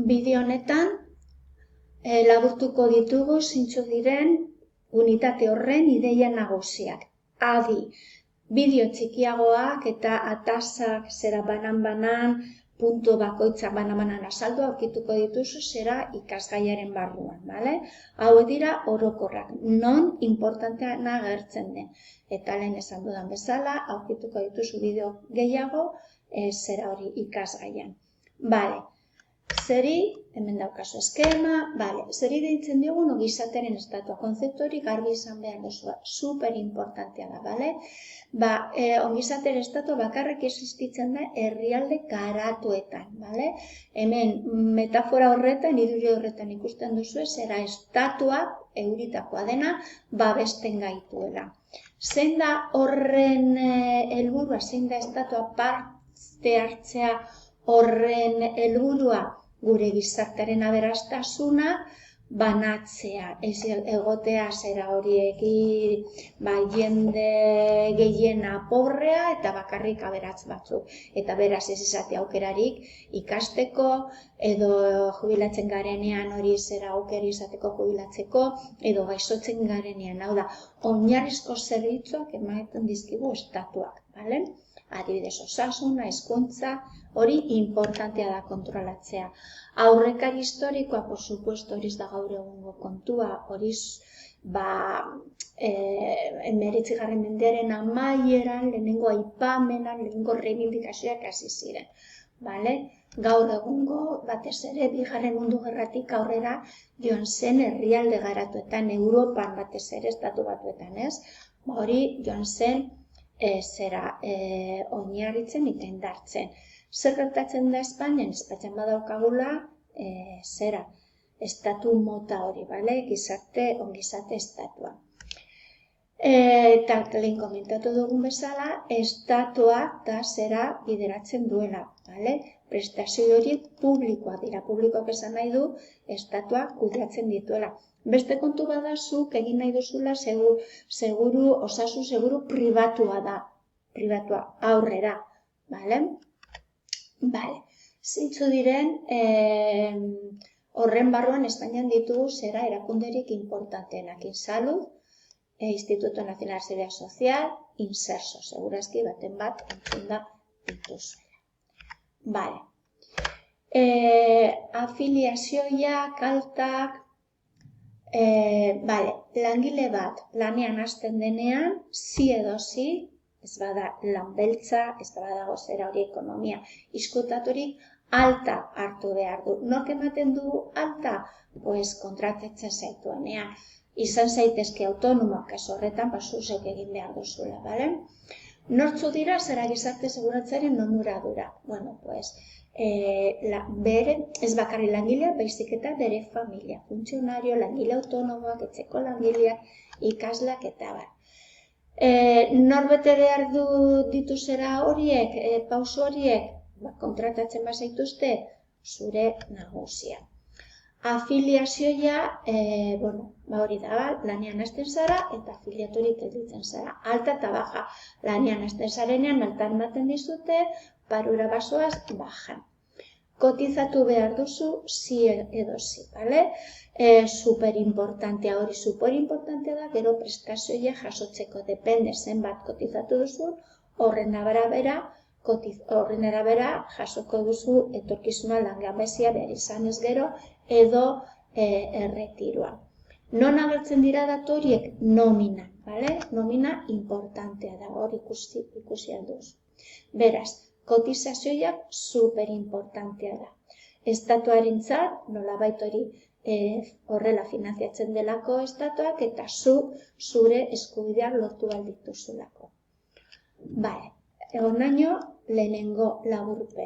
bideo honetan laburtuko ditugu zeintzuk diren unitate horren ideia nagusiak. Adi, bideo txikiagoak eta atazak zera banan-banan, puntu bakoitzak banan-banan azaldu aurkituko dituzu zera ikasgaiaren barruan, bale? Hau dira orokorrak, non importanteana agertzen den. Eta lehen esan dudan bezala, aurkituko dituzu bideo gehiago zera hori ikasgaian. Bale. Zeri, hemen daukazu eskema, zeri deitzen diogun ongizatearen estatua. Konzeptu hori garbi izan behar duzu, super importantea da, bale? Ongizatearen estatua bakarrik existitzen da herrialde garatuetan, bale? Hemen metafora horretan, iduri horretan ikusten duzu, zera estatua, euritakoa dena, babesten gaituela. Zein da horren helburua, zein da estatua parte hartzea horren helburua? Gure gizartearen aberastasuna banatzea, ez egotea zera horiekin jende gehiena pobrea eta bakarrik aberats batzuk. Eta beraz ez izate aukerarik ikasteko edo jubilatzen garenean hori zera aukera izateko jubilatzeko edo gaixotzen garenean. Hau da, oinarrizko zerbitzuak ematen dizkigu estatuak, bale? Adibidez, osasuna, hezkuntza, hori importantea da kontrolatzea. Aurrekari historikoa, por supuesto, hori da gaur egungo kontua, hori 19. mendearen amaieran, lehenengo aipamenan, lehenengo reivindikazioak hasi ziren. Gaur egungo, batez ere, Bigarren Mundu Gerratik aurrera joan zen herrialde garatuetan, Europan batez ere, estatu batuetan, ez? Hori joan zen oinarritzen eta indartzen. Zer gertatzen da Espainian? Espainian badaukagula estatu mota hori, ongizate estatua. Eta lehen komentatu dugun bezala, estatua da zera bideratzen duela, prestazio horiek publikoak dira, publikoak esan nahi du estatua kudeatzen dituela. Beste kontu bada zuk egin nahi duzula osasun seguru pribatua da, pribatua aurrera, bale? Zeintzu diren horren barruan Espainian ditugu zera erakunderik importanteenak, Insalud, Instituto Nacional de Seguridad Social, Inserso, segurazki baten bat entzunda dituzela. Afiliazioak, altak, langile bat lanean hasten denean, zi edo zi, ez bada lan beltza, ez badago zera hori ekonomia izkutaturik, alta hartu behar du. Nork ematen du alta? Kontratatzen zaituenean. Izan zaitezke autonomoak kasu horretan, zuzek egin behar duzula, bale? Nortzu dira zera gizarte seguratzearen onuradura? Ez bakarri langilea, baizik eta bere familia, funtzionario, langile autonomoak, etxeko langileak, ikasleak eta bar. Norbete behar ditu zera horiek, pauso horiek, kontratatzen bazaituzte, zure nagusia. Afiliazioa, hori da, lanean hasten zara eta afiliaturik gelditzen zara. Alta eta baja, lanean hasten zarenean, altan ematen dizute, barura basoaz, bajan. Kotizatu behar duzu, zi edo zi, bale? Superimportantea, hori superimportantea da, gero prestazioa jasotzeko, depende zenbat kotizatu duzu, horren arabera jasoko duzu etorkizuna langabezia behar izanez gero edo erretiroa. Non agertzen dira datu horiek? Nominan, bale? Nomina importantea da, hor ikusi alduz. Beraz, kotizazioak superimportantea da. Estatuarentzat, nolabait hori horrela finanziatzen delako estatuak eta zure eskubideak lortu aldituzulako. Honaino lehenengo laburpen.